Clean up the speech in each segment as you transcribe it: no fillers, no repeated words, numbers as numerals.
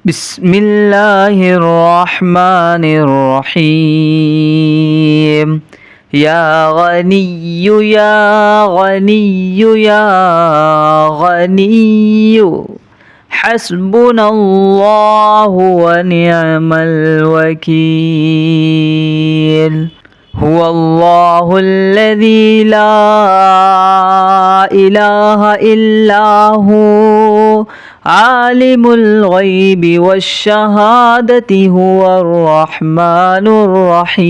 بسم الله الرحمن الرحيم. يا غني يا غني يا غني حسبنا الله ونعم الوكيل. هو الله الذي لا إله إلا هو عالم الغيب والشهادة هو الرحمن الرحيم.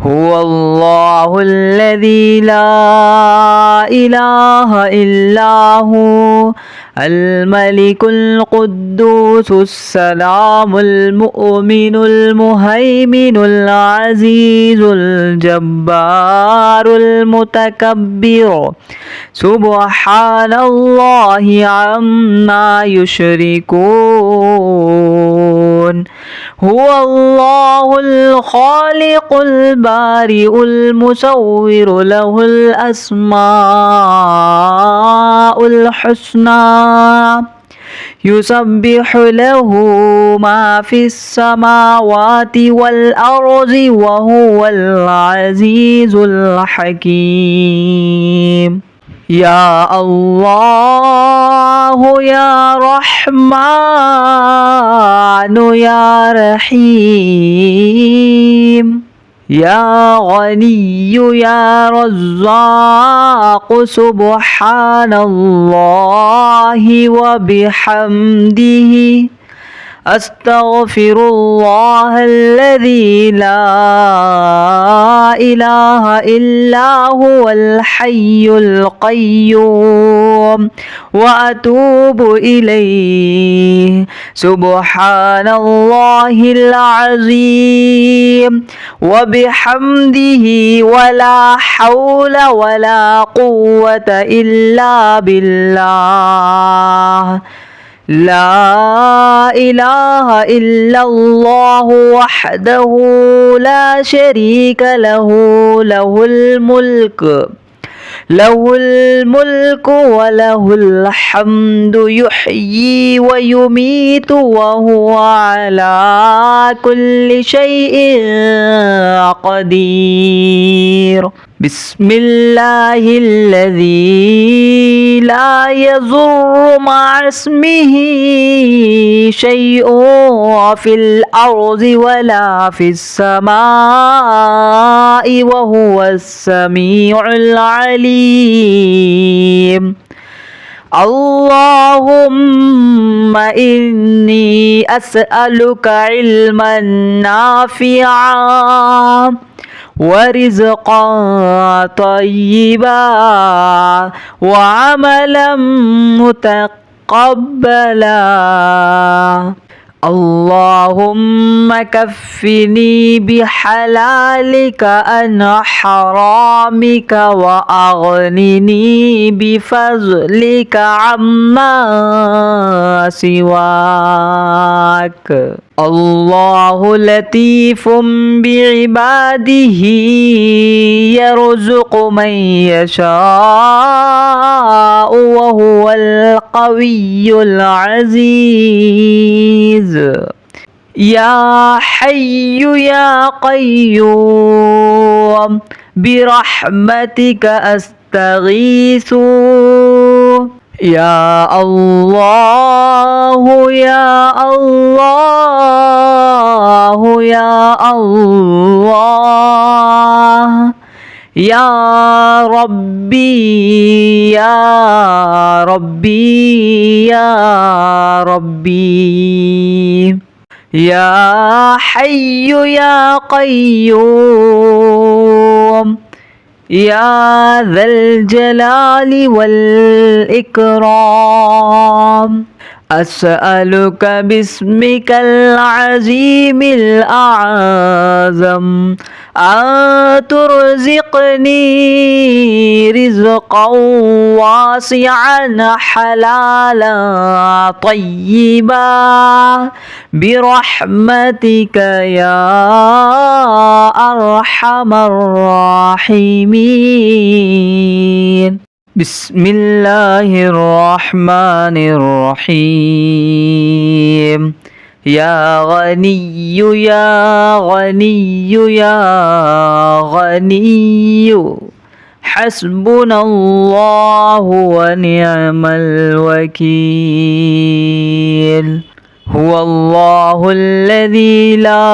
هو الله الذي لا إله إلا هو الملك القدوس السلام المؤمن المهيمن العزيز الجبار المتكبر سبحان الله عما يشركون. هو الله الخالق البارئ المصور له الأسماء الحسنى يسبح له ما في السماوات والأرض وهو العزيز الحكيم. يا الله يا رحمن يا رحيم. يا غني يا رزاق سبحان الله وبحمده أستغفر الله الذي لا إله إلا هو الحي القيوم وأتوب إليه. سبحان الله العظيم وبحمده ولا حول ولا قوة إلا بالله. لا إله إلا الله وحده لا شريك له له الملك وله الحمد يحيي ويميت وهو على كل شيء قدير. بسم الله الذي لا يضر مع اسمه شيء في الأرض ولا في السماء وهو السميع العليم. اللهم إني أسألك علما نافعا ورزقا طيبا وعملا متقبلا. اللهم كفني بحلالك عن حرامك وأغنني بفضلك عما سواك. الله لطيف بعباده يرزق من يشاء وهو القوي العزيز. يا حي يا قيوم برحمتك أستغيث. يا الله يا الله يا الله يا ربي يا ربي يا ربي. يا حي يا قيوم يا ذا الجلال والإكرام أسألك باسمك العظيم الأعظم أن ترزقني رزقا واسعا حلالا طيبا برحمتك يا أرحم الراحمين. بسم الله الرحمن الرحيم يا غني يا غني يا غني حسبنا الله ونعم الوكيل هو الله الذي لا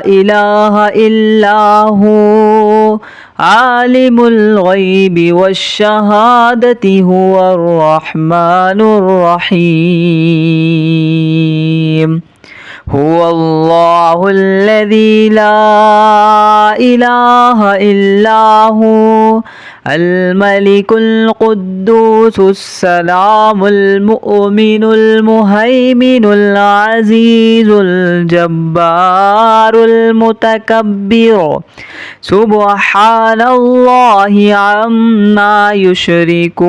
إله إلا هو عالم الغيب والشهادة هو الرحمن الرحيم هو الله الذي لا إله إلا هو الملك القدوس السلام المؤمن المهيمن العزيز الجبار المتكبر سبحان الله عما يشركون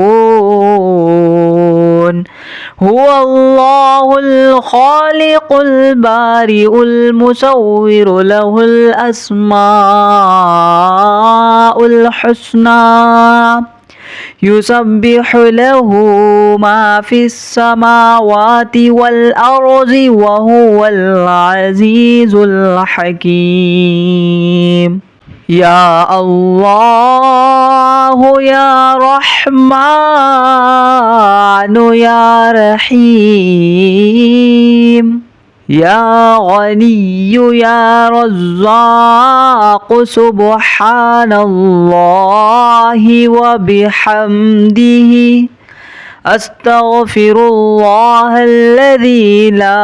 هو الله الخالق البارئ المصور له الأسماء الحسنى يسبح له ما في السماوات والأرض وهو العزيز الحكيم يا الله يا رحمن يا رحيم يا غني يا رزاق سبحان الله وبحمده أستغفر الله الذي لا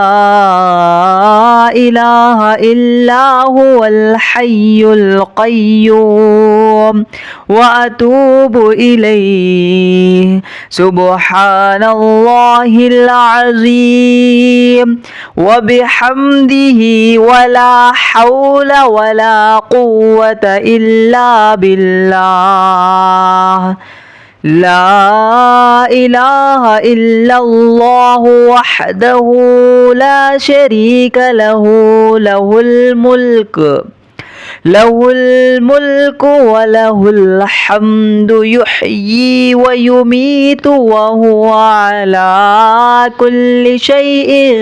إله إلا هو الحي القيوم وأتوب إليه سبحان الله العظيم وبحمده ولا حول ولا قوة إلا بالله لا إله إلا الله وحده لا شريك له له الملك وله الحمد يحيي ويميت وهو على كل شيء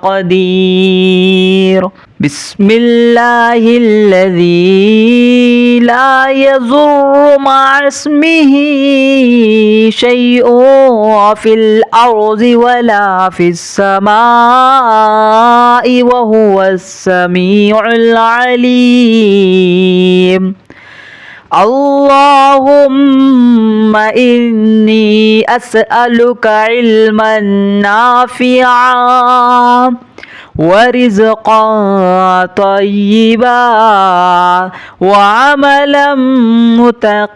قدير بسم الله الذي لا يضر مع اسمه شيء في الأرض ولا في السماء وهو السميع العليم اللهم إني أسألك علما نافعا ورزقا طيبا وعملا متقبلا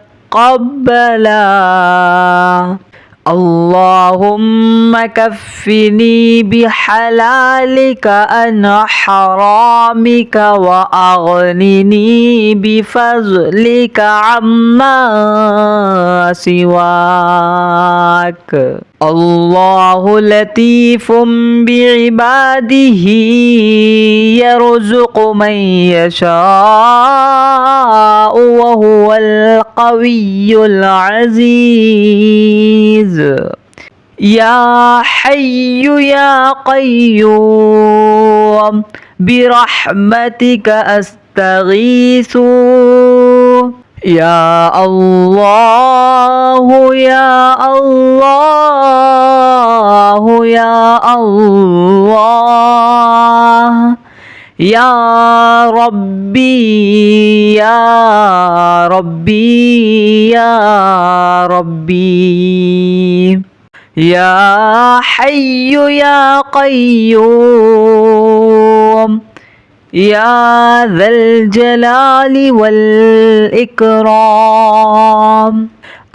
اللهم كفني بحلالك عن حرامك وأغنني بفضلك عما سواك الله لطيف بعباده يرزق من يشاء وهو القوي العزيز يا حي يا قيوم برحمتك أستغيث يا الله يا الله يا الله يا ربي يا ربي يا ربي يا حي يا قيوم يا ذا الجلال والإكرام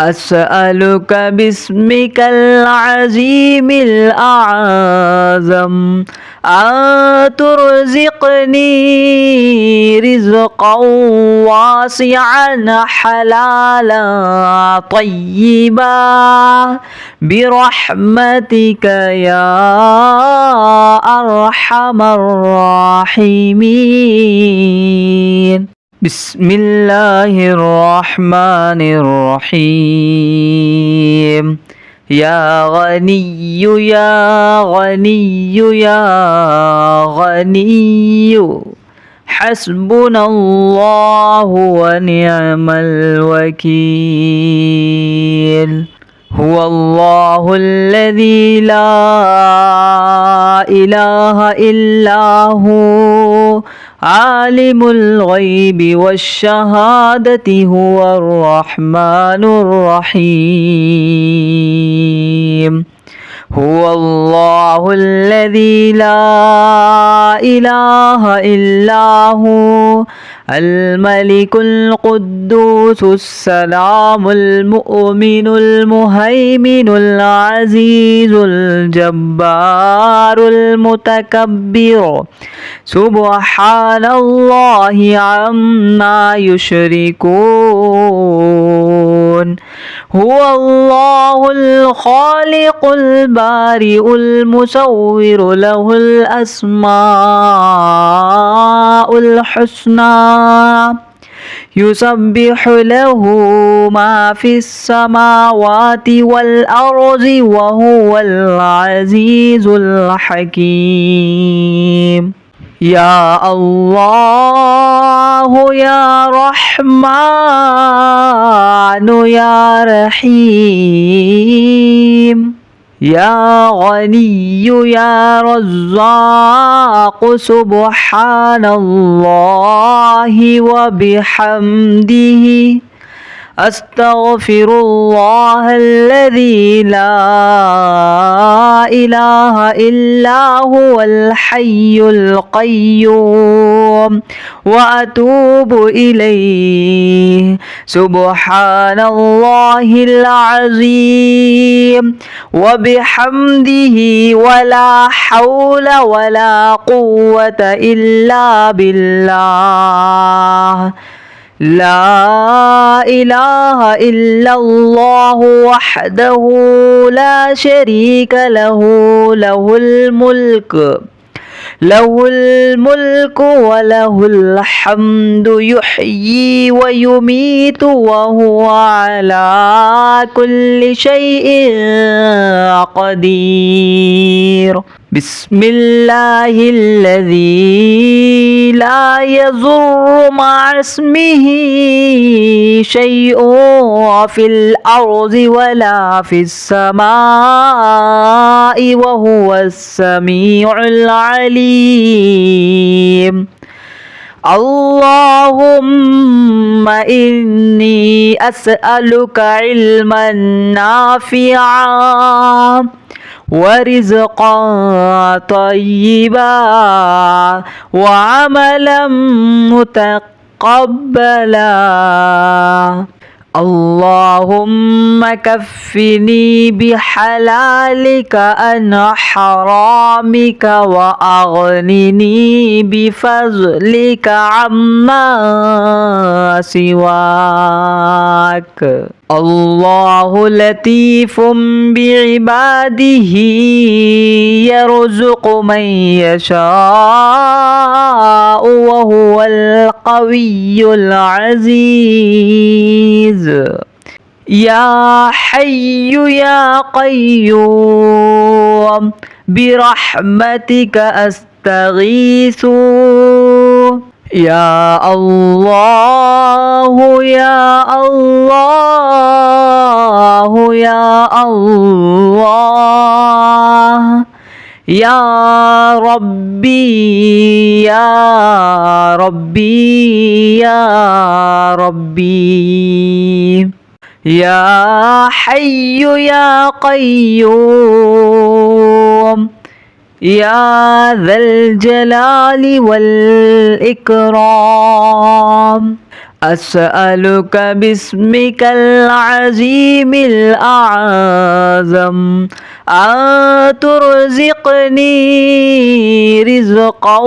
أسألك باسمك العظيم الأعظم أن ترزقني رزقا واسعا حلالا طيبا برحمتك يا أرحم الراحمين. بسم الله الرحمن الرحيم يا غني يا غني يا غني حسبنا الله ونعم الوكيل هو الله الذي لا إله إلا هو عالم الغيب والشهادة هو الرحمن الرحيم هو الله الذي لا إله إلا هو الملك القدوس السلام المؤمن المهيمن العزيز الجبار المتكبر سبحان الله عما يشركون هو الله الخالق البارئ المصور له الأسماء الحسنى يسبح له ما في السماوات والأرض وهو العزيز الحكيم يا الله يا رحمن يا رحيم يا غني يا رزاق سبحان الله وبحمده أستغفر الله الذي لا إله إلا هو الحي القيوم وأتوب إليه سبحان الله العظيم وبحمده ولا حول ولا قوة إلا بالله لا إله إلا الله وحده لا شريك له له الملك وله الحمد يحيي ويميت وهو على كل شيء قدير بسم الله الذي لا يضر مع اسمه شيء في الأرض ولا في السماء وهو السميع العليم اللهم إني أسألك علما نافعا ورزقا طيبا وعملا متقبلا اللهم كفني بحلالك عن حرامك وأغنني بفضلك عما سواك الله لطيف بعباده يرزق من يشاء وهو القوي العزيز يا حي يا قيوم برحمتك أستغيث يا الله يا الله يا الله يا ربي يا ربي يا ربي يا حي يا قيوم يا ذا الجلال والإكرام أسألك باسمك العظيم الأعظم أن ترزقني رزقا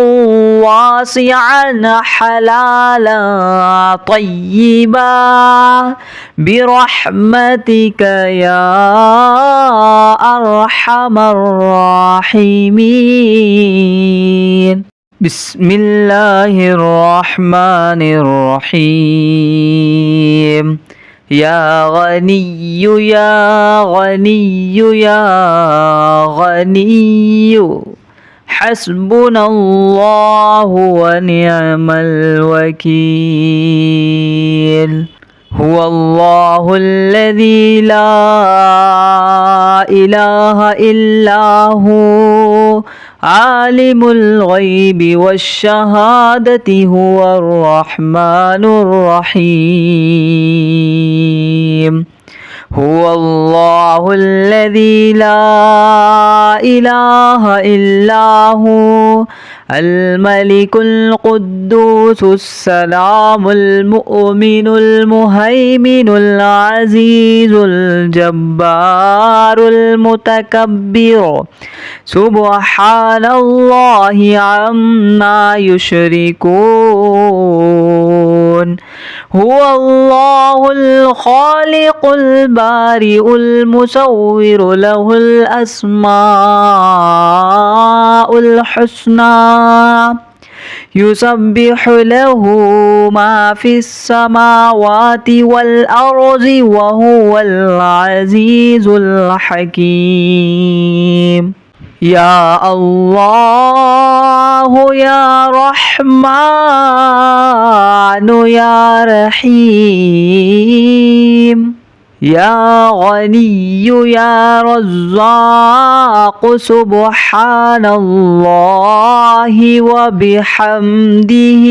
واسعا حلالا طيبا برحمتك يا أرحم الراحمين. بسم الله الرحمن الرحيم يا غني يا غني يا غني حسبنا الله ونعم الوكيل هو الله الذي لا إله إلا هو عالم الغيب والشهادة هو الرحمن الرحيم هو الله الذي لا إله إلا هو الملك القدوس السلام المؤمن المهيمن العزيز الجبار المتكبر سبحان الله عما يشركون هو الله الخالق البارئ المصور له الأسماء الحسنى يسبح له ما في السماوات والأرض وهو العزيز الحكيم يا الله يا رحمن يا رحيم يا غني يا رزاق سبحان الله وبحمده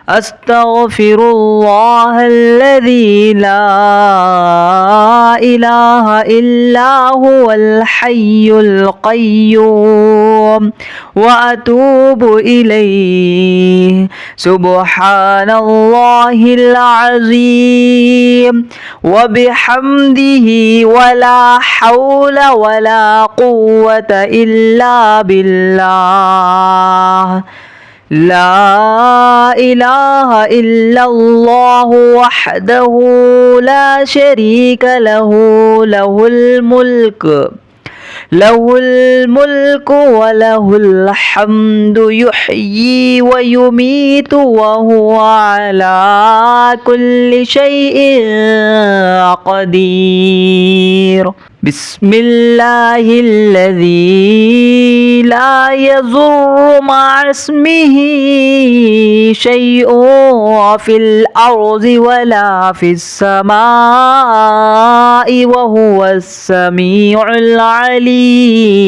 أستغفر الله الذي لا إله إلا هو الحي القيوم وأتوب إليه سبحان الله العظيم وبحمده ولا حول ولا قوة إلا بالله لا إله إلا الله وحده لا شريك له له الملك وله الحمد يحيي ويميت وهو على كل شيء قدير بسم الله الذي لا يضر مع اسمه شيء في الأرض ولا في السماء وهو السميع العليم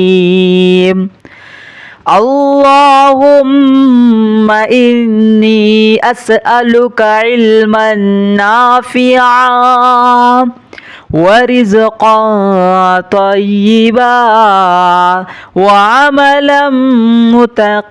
اللهم إني أسألك علما نافعا ورزقا طيبا وعملا متقبلا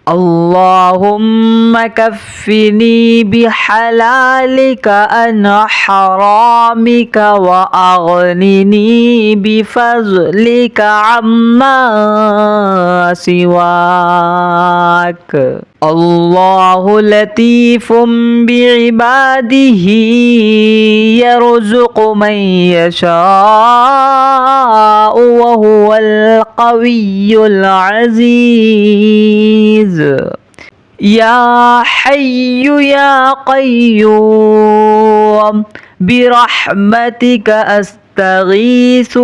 اللهم كفني بحلالك عن حرامك وأغنني بفضلك عما سواك الله لطيف بعباده يرزق من يشاء وهو القوي العزيز يا حي يا قيوم برحمتك أستغيث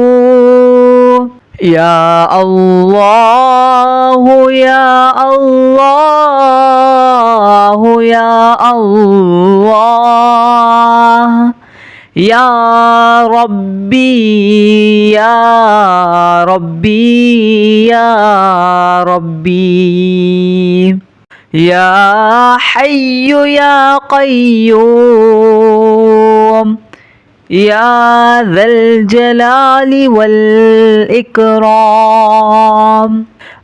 يا الله يا الله يا الله يا ربي يا ربي يا ربي يا حي يا قيوم يا ذا الجلال والإكرام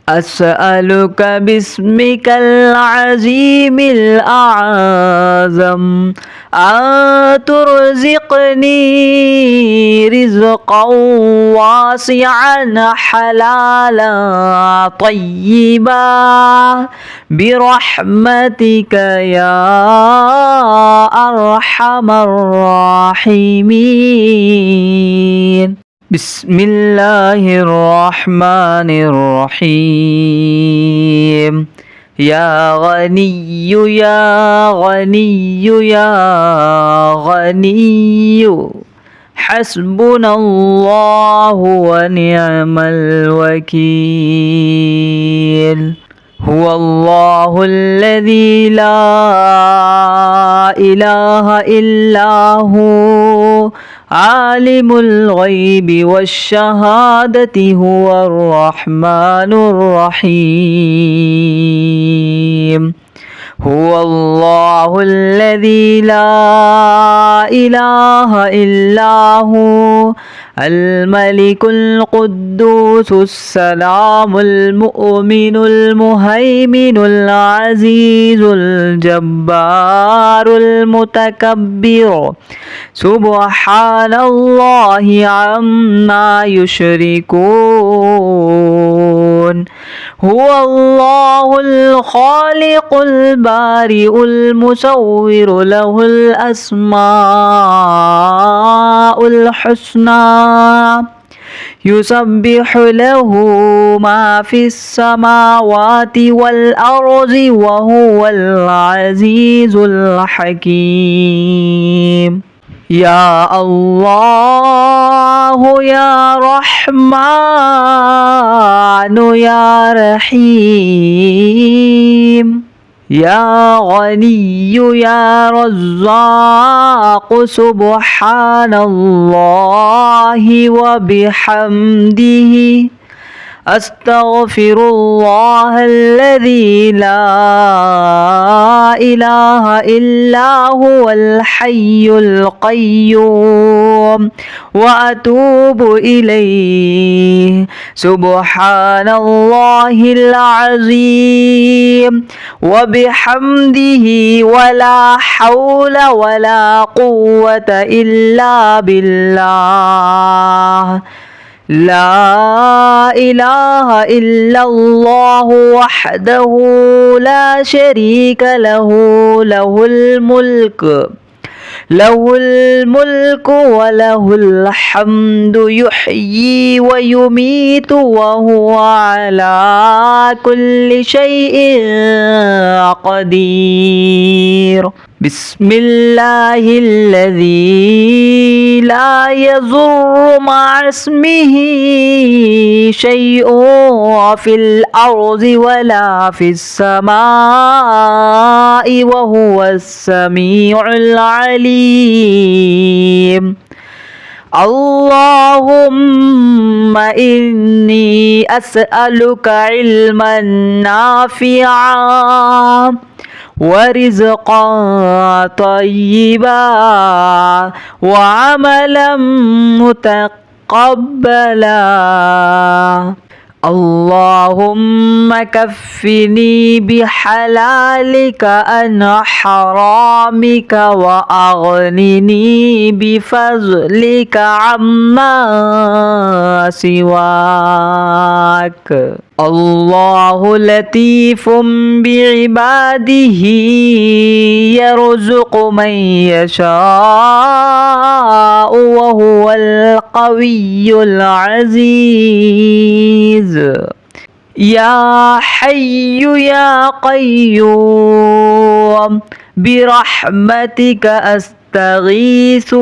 أسألك باسمك العظيم الأعظم أن ترزقني رزقا واسعا حلالا طيبا برحمتك يا أرحم الراحمين. بسم الله الرحمن الرحيم يا غني يا غني يا غني حسبنا الله ونعم الوكيل هو الله الذي لا إله إلا هو عالم الغيب والشهادة هو الرحمن الرحيم هو الله الذي لا إله إلا هو الملك القدوس السلام المؤمن المهيمن العزيز الجبار المتكبر سبحان الله عما يشركون هو الله الخالق البارئ المصور له الأسماء الحسنى يسبح له ما في السماوات والأرض وهو العزيز الحكيم يا الله يا رحمن يا رحيم يا غني يا رزاق سبحان الله وبحمده أستغفر الله الذي لا إله إلا هو الحي القيوم وأتوب إليه سبحان الله العظيم وبحمده ولا حول ولا قوة إلا بالله لا إله إلا الله وحده لا شريك له له الملك وله الحمد يحيي ويميت وهو على كل شيء قدير بسم الله الذي لا يضر مع اسمه شيء في الأرض ولا في السماء وهو السميع العليم اللهم إني أسألك علما نافعا ورزقا طيبا وعملا متقبلا اللهم كفني بحلالك عن حرامك وأغنني بفضلك عما سواك الله لطيف بعباده يرزق من يشاء وهو القوي العزيز يا حي يا قيوم برحمتك أستغيث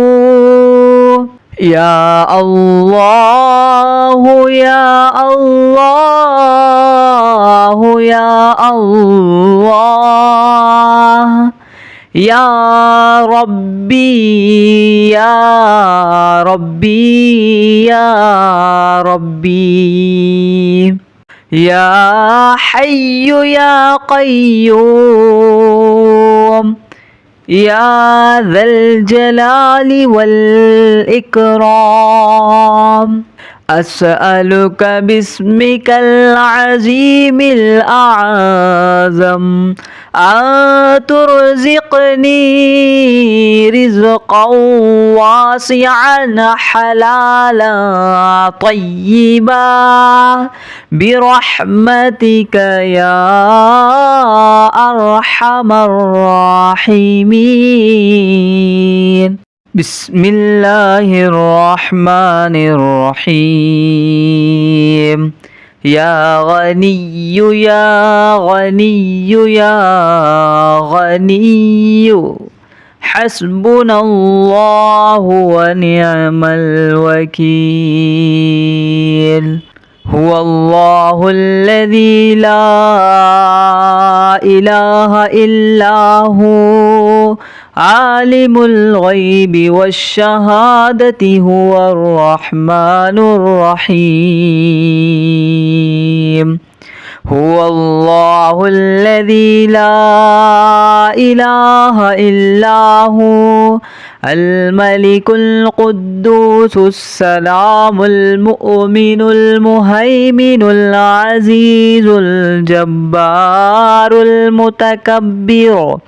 يا الله يا الله يا الله يا ربي يا ربي يا ربي يا حي يا قيوم يا ذا الجلال والإكرام أسألك باسمك العظيم الأعظم أن ترزقني رزقا واسعا حلالا طيبا برحمتك يا أرحم الراحمين. بسم الله الرحمن الرحيم يا غني يا غني يا غني حسبنا الله ونعم الوكيل هو الله الذي لا إله إلا هو عالم الغيب والشهادة هو الرحمن الرحيم هو الله الذي لا إله إلا هو الملك القدوس السلام المؤمن المهيمن العزيز الجبار المتكبر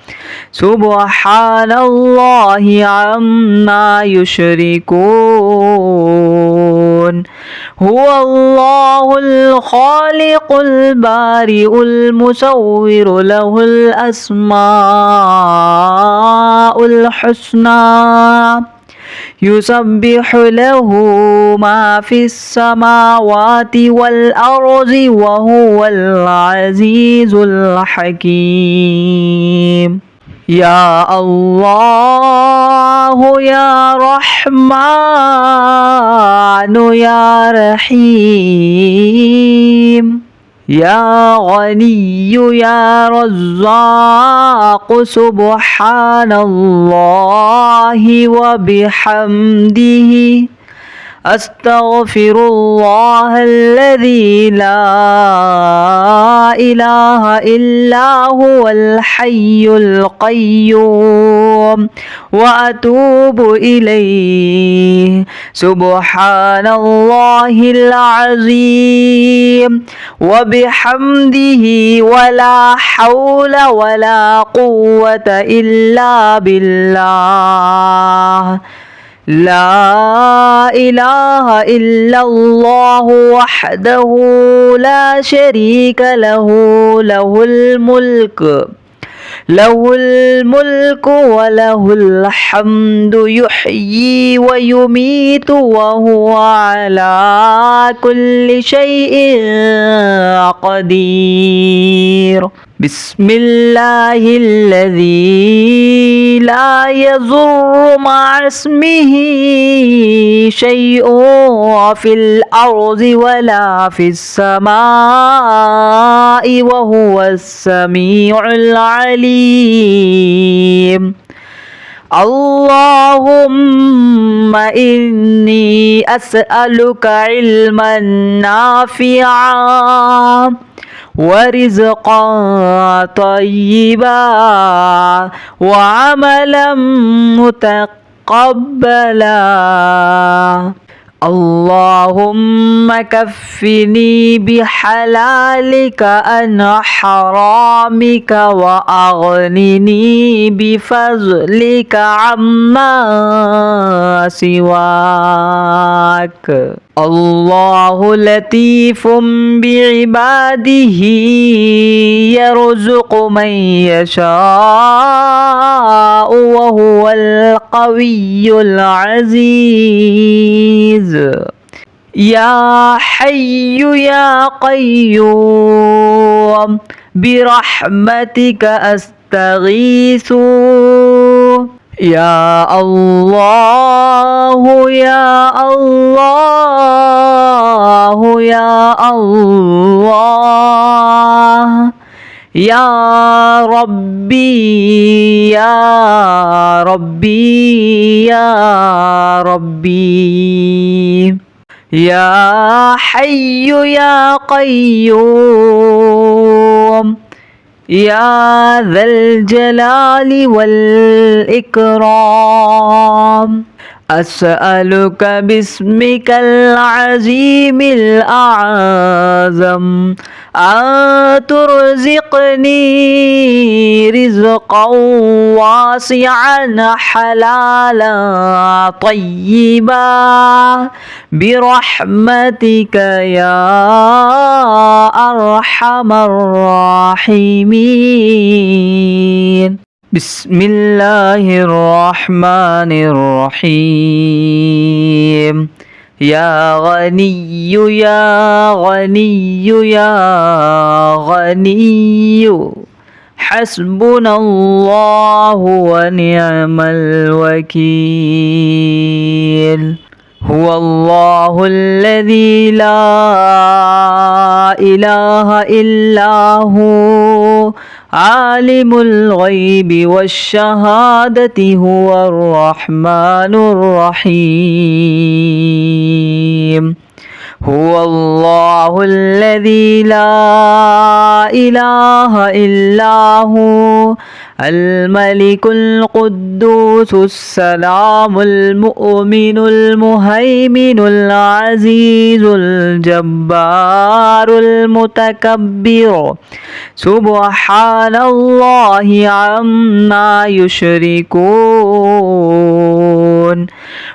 سبحان الله عما يشركون هو الله الخالق البارئ المصور له الأسماء الحسنى يسبح له ما في السماوات والأرض وهو العزيز الحكيم يا الله يا رحمن يا رحيم يا غني يا رزاق سبحان الله وبحمده أستغفر الله الذي لا إله إلا هو الحي القيوم وأتوب إليه سبحان الله العظيم وبحمده ولا حول ولا قوة إلا بالله لا إله إلا الله وحده لا شريك له له الملك وله الحمد يحيي ويميت وهو على كل شيء قدير بسم الله الذي لا يضر مع اسمه شيء في الأرض ولا في السماء وهو السميع العليم اللهم إني أسألك علما نافعا ورزقا طيبا وعملا متقبلا اللهم كفني بحلالك عن حرامك وأغنني بفضلك عما سواك الله لطيف بعباده يرزق من يشاء وهو القوي العزيز يا حي يا قيوم برحمتك أستغيث يا الله يا الله يا الله يا ربي يا ربي يا ربي يا حي يا قيوم يا ذا الجلال والإكرام أسألك باسمك العظيم الأعظم أن ترزقني رزقا واسعا حلالا طيبا برحمتك يا أرحم الراحمين بسم الله الرحمن الرحيم يا غني يا غني يا غني حسبنا الله ونعم الوكيل هو الله الذي لا إله إلا هو عالم الغيب والشهادة هو الرحمن الرحيم هو الله الذي لا إله إلا هو الملك القدوس السلام المؤمن المهيمن العزيز الجبار المتكبر سبحان الله عما يشركون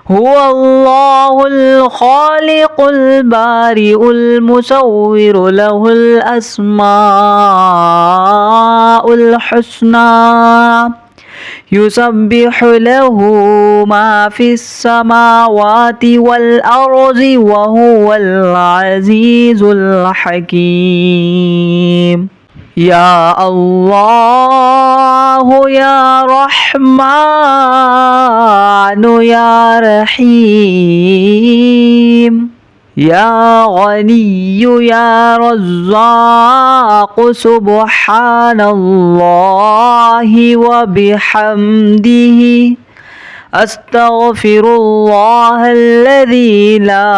هو الله الخالق البارئ المصور له الأسماء الحسنى يسبح له ما في السماوات والأرض وهو العزيز الحكيم يا الله يا رحمن يا رحيم يا غني يا رزاق سبحان الله وبحمده أستغفر الله الذي لا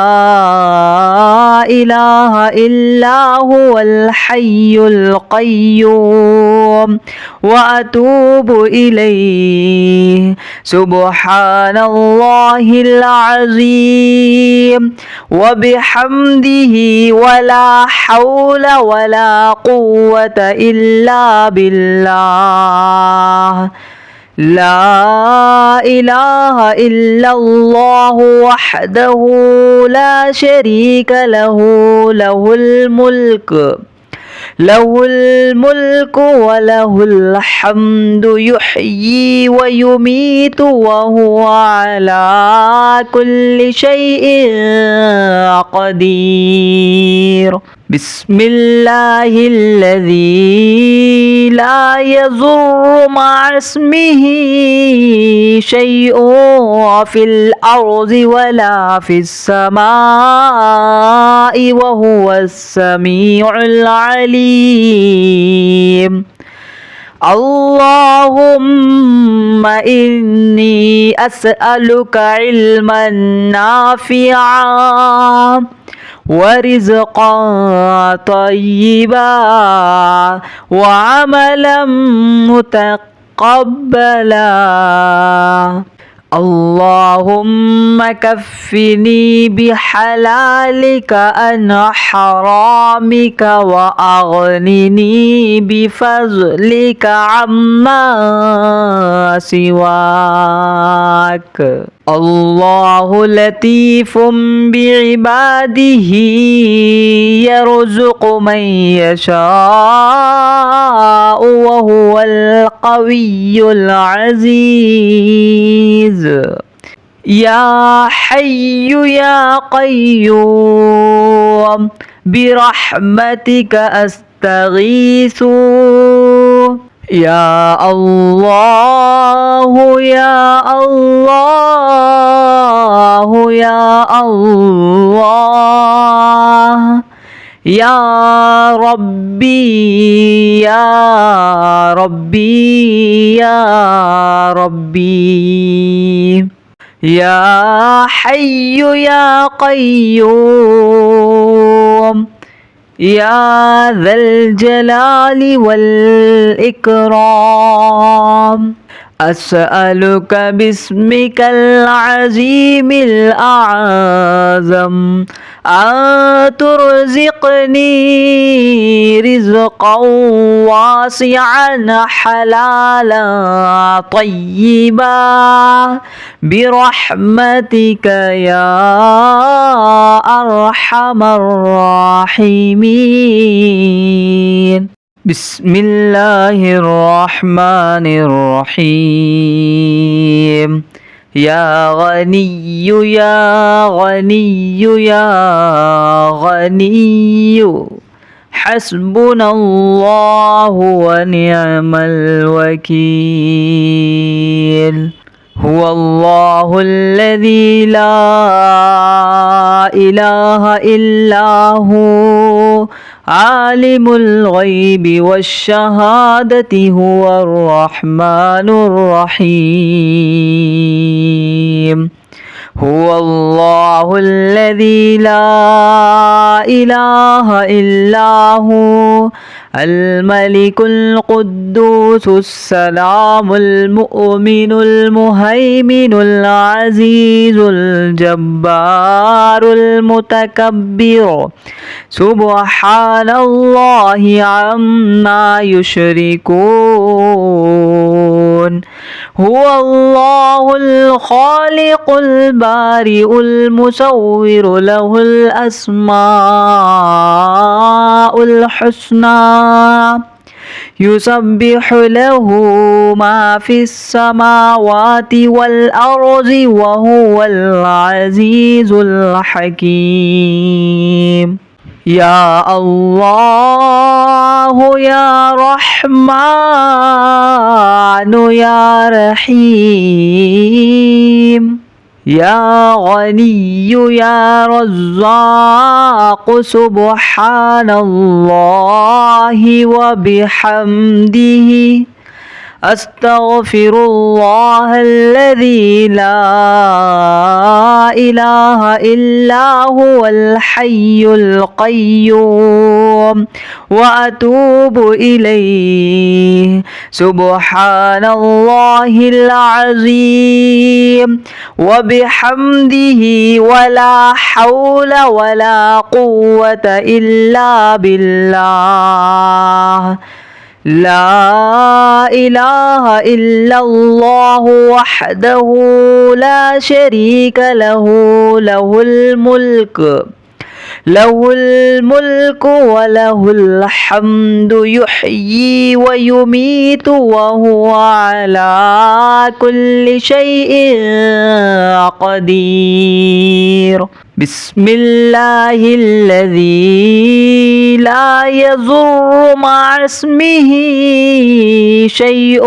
إله إلا هو الحي القيوم وأتوب إليه سبحان الله العظيم وبحمده ولا حول ولا قوة إلا بالله لا إله إلا الله وحده لا شريك له له الملك وله الحمد يحيي ويميت وهو على كل شيء قدير بسم الله الذي لا يضر مع اسمه شيء في الأرض ولا في السماء وهو السميع العليم اللهم إني أسألك علما نافعا ورزقا طيبا وعملا متقبلا اللهم كفني بحلالك عن حرامك وأغنني بفضلك عما سواك الله لطيف بعباده يرزق من يشاء وهو القوي العزيز يا حي يا قيوم برحمتك أستغيث يا الله يا الله يا الله يا ربي يا ربي يا ربي يا حي يا قيوم يا ذا الجلال والإكرام أسألك باسمك العظيم الأعظم أن ترزقني رزقا واسعا حلالا طيبا برحمتك يا أرحم الراحمين بسم الله الرحمن الرحيم يا غني يا غني يا غني حسبنا الله ونعم الوكيل هو الله الذي لا إله إلا هو عالم الغيب والشهادة هو الرحمن الرحيم هو الله الذي لا إله إلا هو الملك القدوس السلام المؤمن المهيمن العزيز الجبار المتكبر سبحان الله عما يشركون هو الله الخالق البارئ المصور له الأسماء الحسنى يسبح له ما في السماوات والأرض وهو العزيز الحكيم يا الله يا رحمن يا رحيم يا غني يا رزاق سبحان الله وبحمده أستغفر الله الذي لا إله إلا هو الحي القيوم وأتوب إليه سبحان الله العظيم وبحمده ولا حول ولا قوة إلا بالله لا إله إلا الله وحده لا شريك له له الملك وله الحمد يحيي ويميت وهو على كل شيء قدير بسم الله الذي لا يضر مع اسمه شيء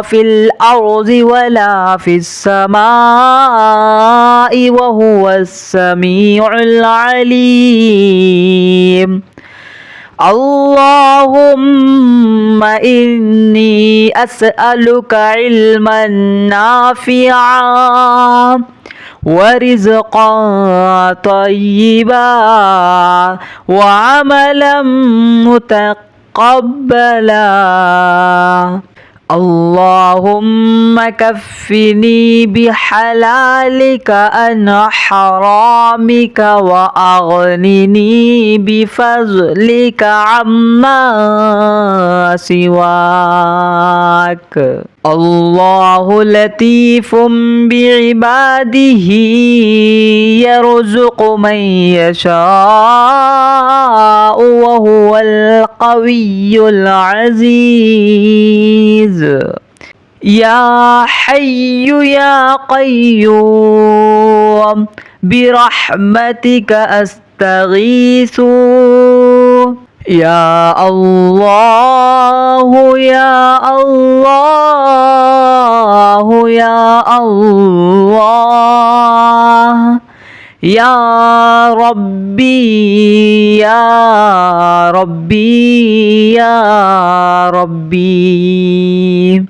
في الأرض ولا في السماء وهو السميع العليم اللهم إني أسألك علما نافعا ورزقا طيبا وعملا متقبلا اللهم كفني بحلالك عن حرامك وأغنني بفضلك عما سواك الله لطيف بعباده يرزق من يشاء وهو القوي العزيز يا حي يا قيوم برحمتك أستغيث يا الله يا الله يا الله يا ربي يا ربي يا ربي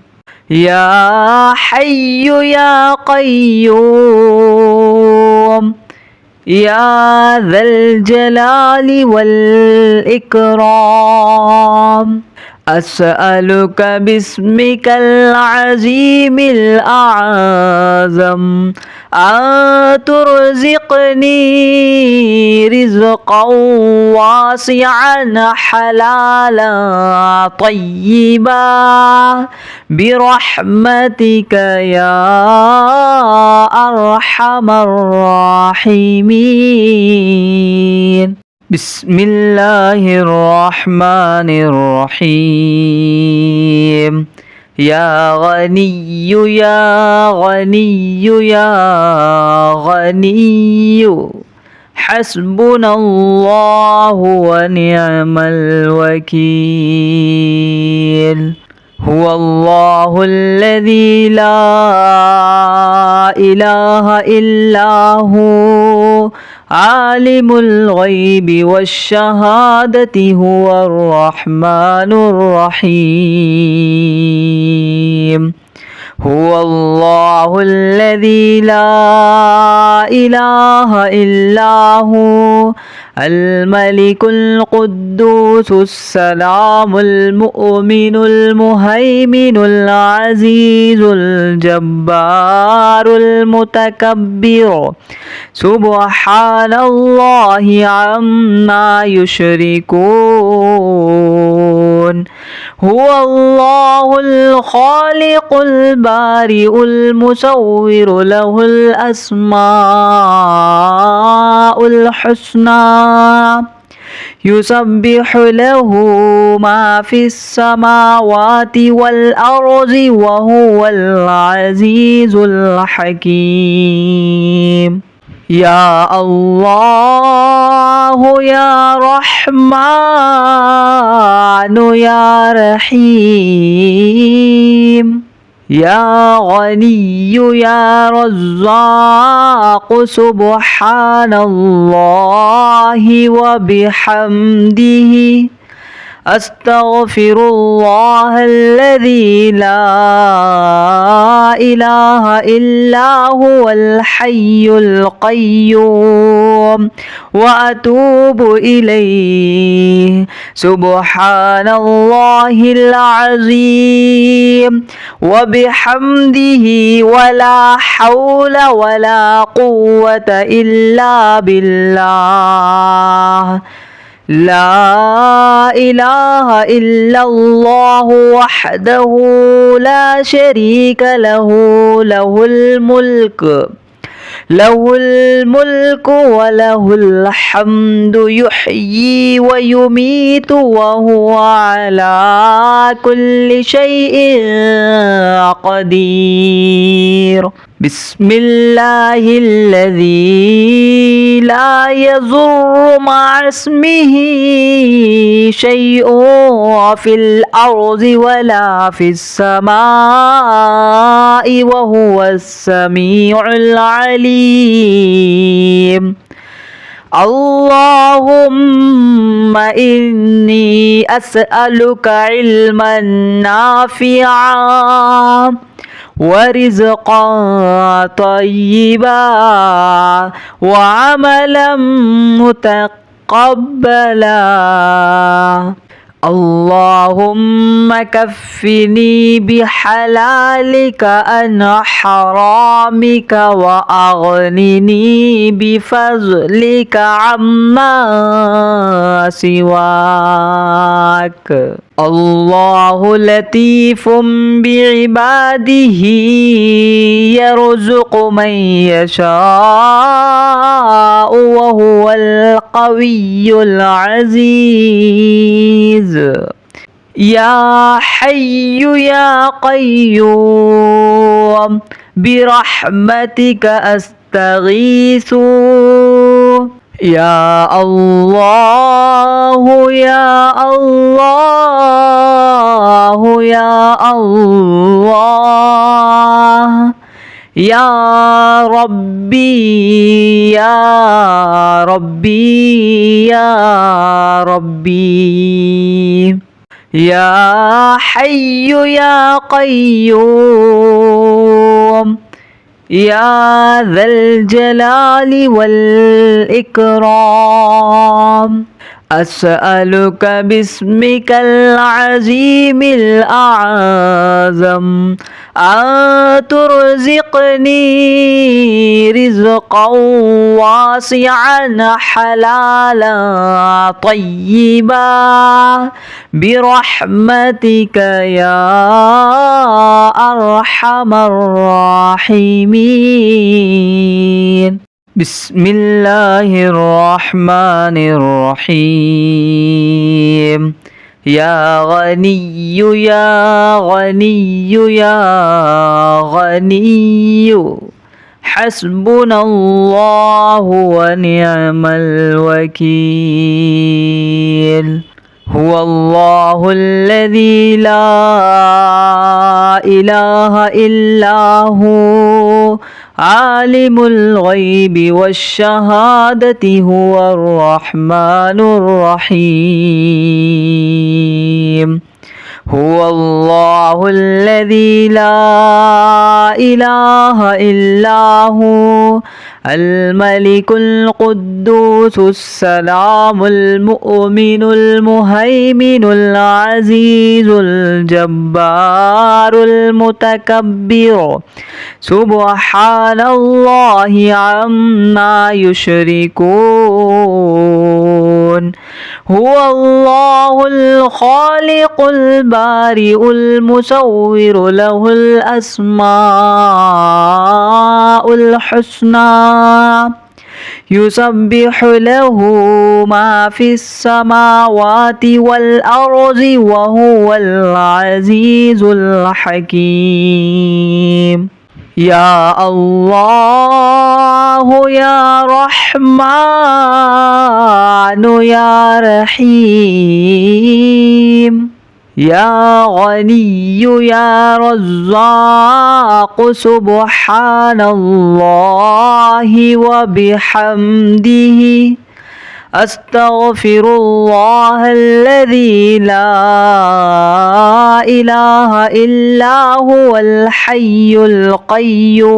يا حي يا قيوم يا ذا الجلال والإكرام أسألك باسمك العظيم الأعظم أن ترزقني رزقا واسعا حلالا طيبا برحمتك يا أرحم الراحمين. بسم الله الرحمن الرحيم يا غني يا غني يا غني حسبنا الله ونعم الوكيل هو الله الذي لا إله إلا هو عالم الغيب والشهادة هو الرحمن الرحيم هو الله الذي لا إله إلا هو الملك القدوس السلام المؤمن المهيمن العزيز الجبار المتكبر سبحان الله عما يشركون هو الله الخالق البارئ المصور له الأسماء الحسنى يسبح له ما في السماوات والأرض وهو العزيز الحكيم يا الله يا رحمن يا رحيم يا غني يا رزاق سبحان الله وبحمده أستغفر الله الذي لا إله إلا هو الحي القيوم وأتوب إليه سبحان الله العظيم وبحمده ولا حول ولا قوة إلا بالله لا إله إلا الله وحده لا شريك له له الملك وله الحمد يحيي ويميت وهو على كل شيء قدير بسم الله الذي لا يضر مع اسمه شيء في الأرض ولا في السماء وهو السميع العليم اللهم إني أسألك علما نافعا ورزقا طيبا وعملا متقبلا اللهم كفني بحلالك عن حرامك وأغنني بفضلك عما سواك الله لطيف بعباده يرزق من يشاء وهو القوي العزيز يا حي يا قيوم برحمتك أستغيث يا الله يا الله يا الله يا ربي يا ربي يا ربي يا حي يا قيوم يا ذا الجلال والإكرام أسألك باسمك العظيم الأعظم أن ترزقني رزقا واسعا حلالا طيبا برحمتك يا أرحم الراحمين بسم الله الرحمن الرحيم يا غني يا غني يا غني حسبنا الله ونعم الوكيل هو الله الذي لا إله إلا هو عالم الغيب والشهادة هو الرحمن الرحيم هو الله الذي لا إله إلا هو الملك القدوس السلام المؤمن المهيمن العزيز الجبار المتكبر سبحان الله عما يشركون هو الله الخالق البارئ المصور له الأسماء الحسنى يسبح له ما في السماوات والأرض وهو العزيز الحكيم يا الله يا رحمن يا رحيم يا غني يا رزاق سبحان الله وبحمده أستغفر الله الذي لا إله إلا هو الحي القيوم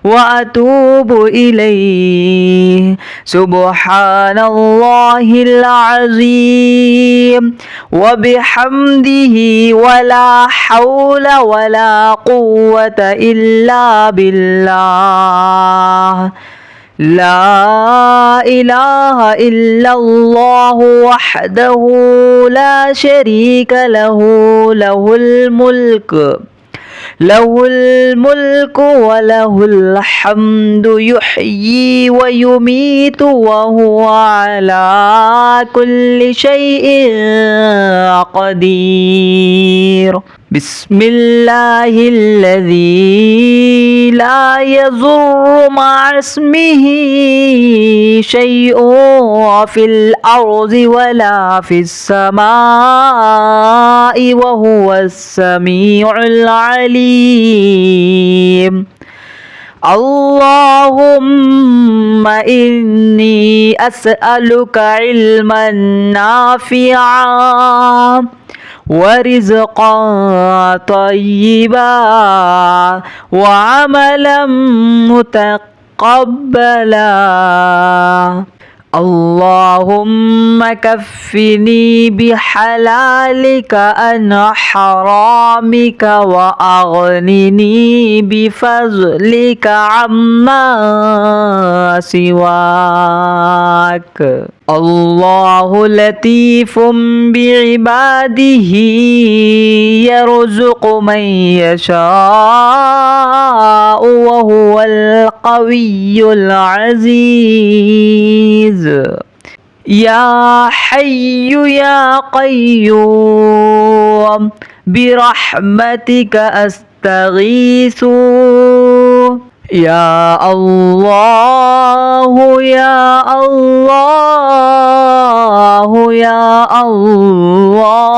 وأتوب إليه سبحان الله العظيم وبحمده ولا حول ولا قوة إلا بالله لا إله إلا الله وحده لا شريك له له الملك وله الحمد يحيي ويميت وهو على كل شيء قدير بسم الله الذي لا يضر مع اسمه شيء في الأرض ولا في السماء وهو السميع العليم اللهم إني أسألك علما نافعا ورزقا طيبا وعملا متقبلا اللهم كفني بحلالك عن حرامك وأغنني بفضلك عما سواك الله لطيف بعباده يرزق من يشاء وهو القوي العزيز يا حي يا قيوم برحمتك أستغيث يا الله يا الله يا الله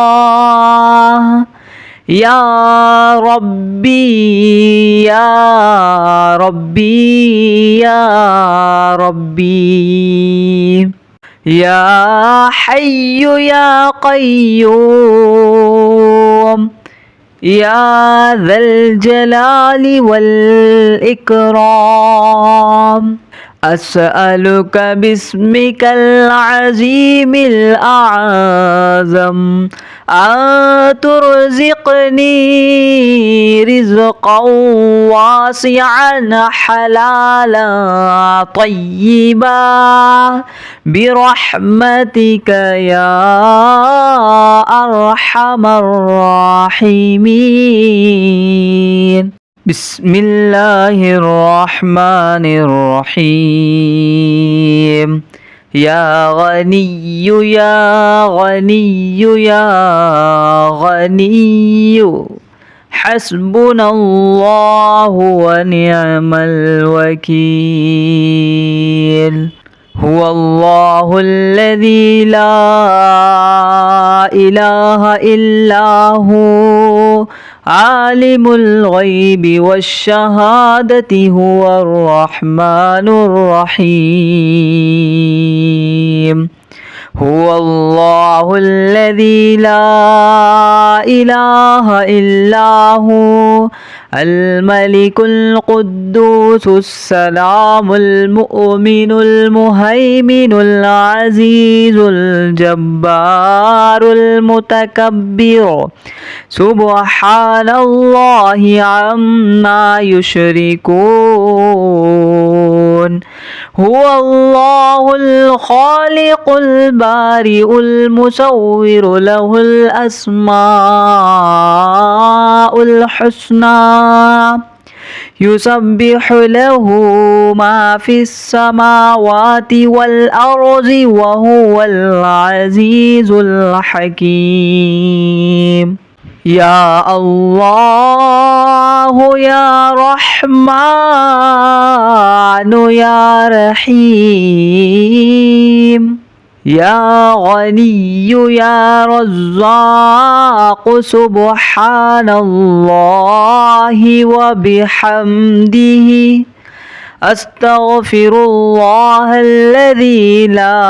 يا ربي يا ربي يا ربي يا حي يا قيوم يا ذا الجلال والإكرام أسألك باسمك العظيم الأعظم أن ترزقني رزقا واسعا حلالا طيبا برحمتك يا أرحم الراحمين. بسم الله الرحمن الرحيم يا غني يا غني يا غني حسبنا الله ونعم الوكيل هو الله الذي لا إله إلا هو عالم الغيب والشهادة هو الرحمن الرحيم هو الله الذي لا إله إلا هو الملك القدوس السلام المؤمن المهيمن العزيز الجبار المتكبر سبحان الله عما يشركون هو الله الخالق البارئ المصور له الأسماء الحسنى يسبح له ما في السماوات والأرض وهو العزيز الحكيم يا الله يا رحمن يا رحيم يا غني يا رزاق سبحان الله وبحمده أستغفر الله الذي لا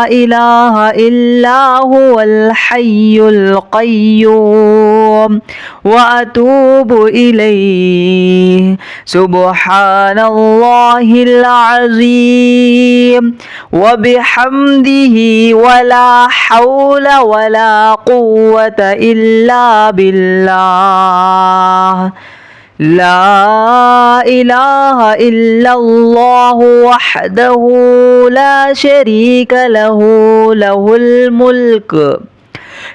إله إلا هو الحي القيوم وأتوب إليه سبحان الله العظيم وبحمده ولا حول ولا قوة إلا بالله لا إله إلا الله وحده لا شريك له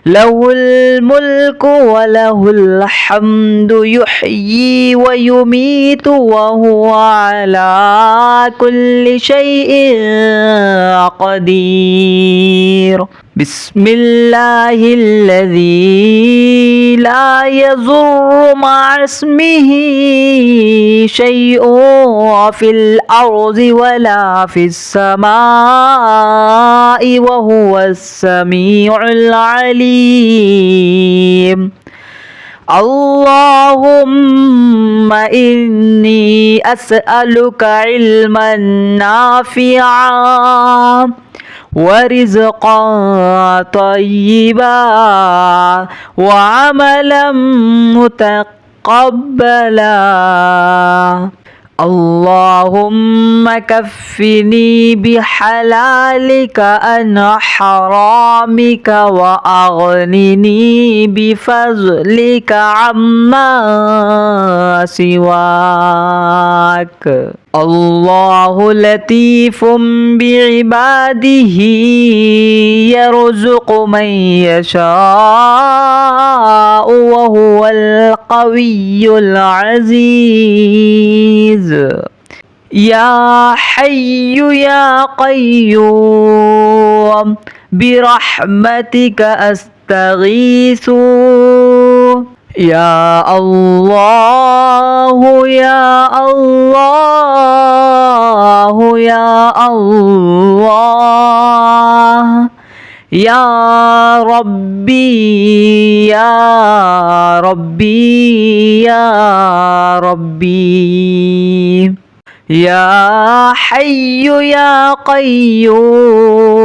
له الملك وله الحمد يحيي ويميت وهو على كل شيء قدير بسم الله الذي لا يضر مع اسمه شيء في الأرض ولا في السماء وهو السميع العليم اللهم إني أسألك علما نافعا ورزقا طيبا وعملا متقبلا اللهم كفني بحلالك عن حرامك وأغنني بفضلك عما سواك الله لطيف بعباده يرزق من يشاء وهو القوي العزيز يا حي يا قيوم برحمتك أستغيث يا الله يا الله يا الله يا ربي يا ربي يا ربي يا حي يا قيوم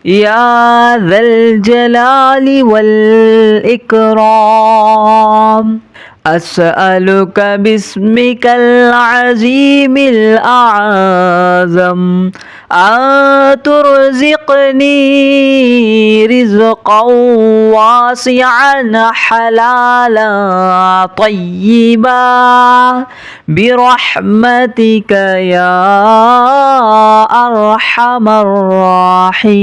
يا ذا الجلال والإكرام أسألك باسمك العظيم الأعظم أن ترزقني رزقا واسعا حلالا طيبا برحمتك يا أرحم الراحمين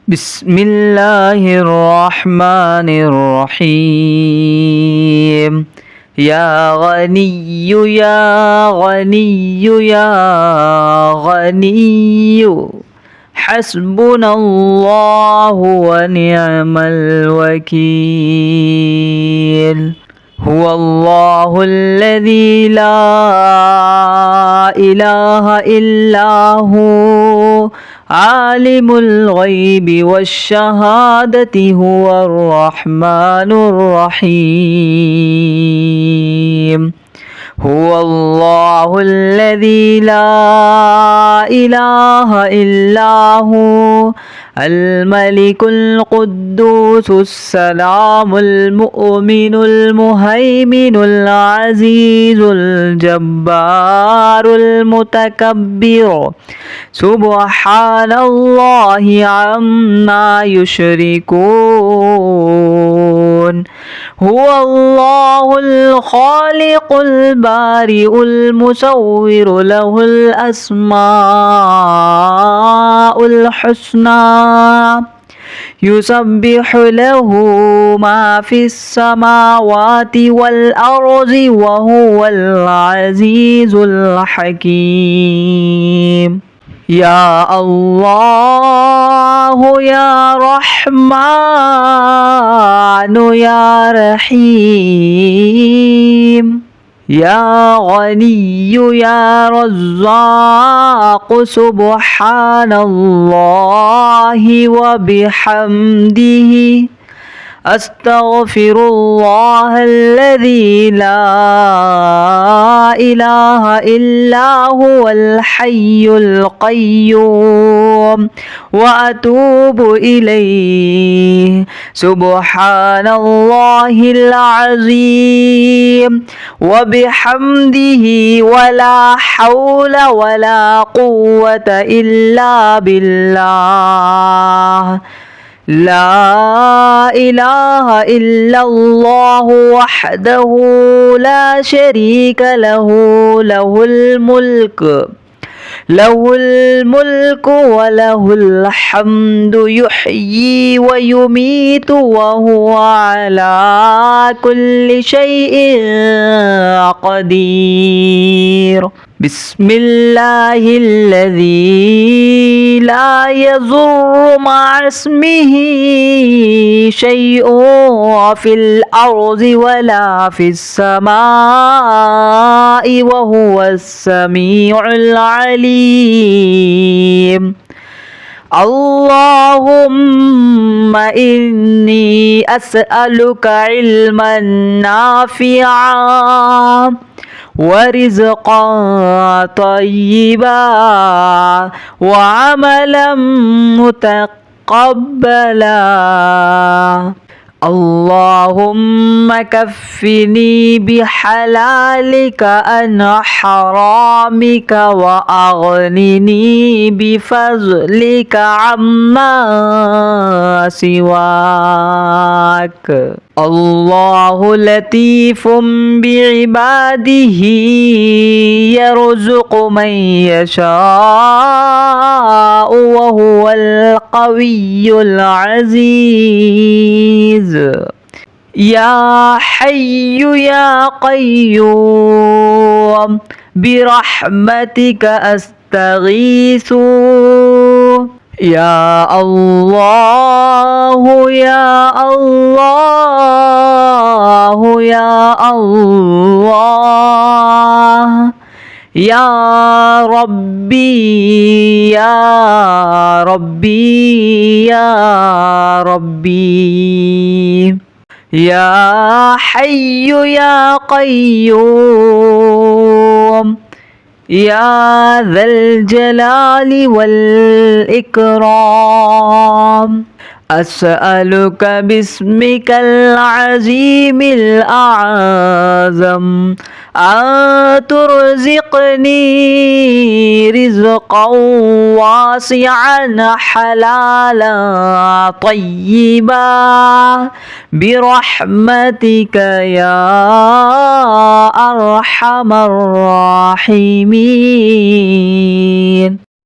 بسم الله الرحمن الرحيم يا غني يا غني يا غني حسبنا الله ونعم الوكيل هو الله الذي لا إله إلا هو عالم الغيب والشهادة هو الرحمن الرحيم هو الله الذي لا إله إلا هو الملك القدوس السلام المؤمن المهيمن العزيز الجبار المتكبر سبحان الله عما يشركون هو الله الخالق البارئ المصور له الأسماء الحسنى يسبح له ما في السماوات والأرض وهو العزيز الحكيم يا الله يا رحمن يا رحيم يا غني يا رزاق سبحان الله وبحمده أستغفر الله الذي لا إله إلا هو الحي القيوم وأتوب إليه سبحان الله العظيم وبحمده ولا حول ولا قوة إلا بالله لا إله إلا الله وحده لا شريك له له الملك وله الحمد يحيي ويميت وهو على كل شيء قدير بسم الله الذي لا يضر مع اسمه شيء في الأرض ولا في السماء وهو السميع العليم اللهم إني أسألك علما نافعا ورزقا طيبا وعملا متقبلا اللهم كفني بحلالك عن حرامك وأغنني بفضلك عما سواك الله لطيف بعباده يرزق من يشاء وهو القوي العزيز يا حي يا قيوم برحمتك أستغيث يا الله يا الله يا الله يا ربي يا ربي يا ربي يا حي يا قيوم يا ذا الجلال والإكرام أسألك باسمك العظيم الأعظم أن ترزقني رزقا واسعا حلالا طيبا برحمتك يا أرحم الراحمين.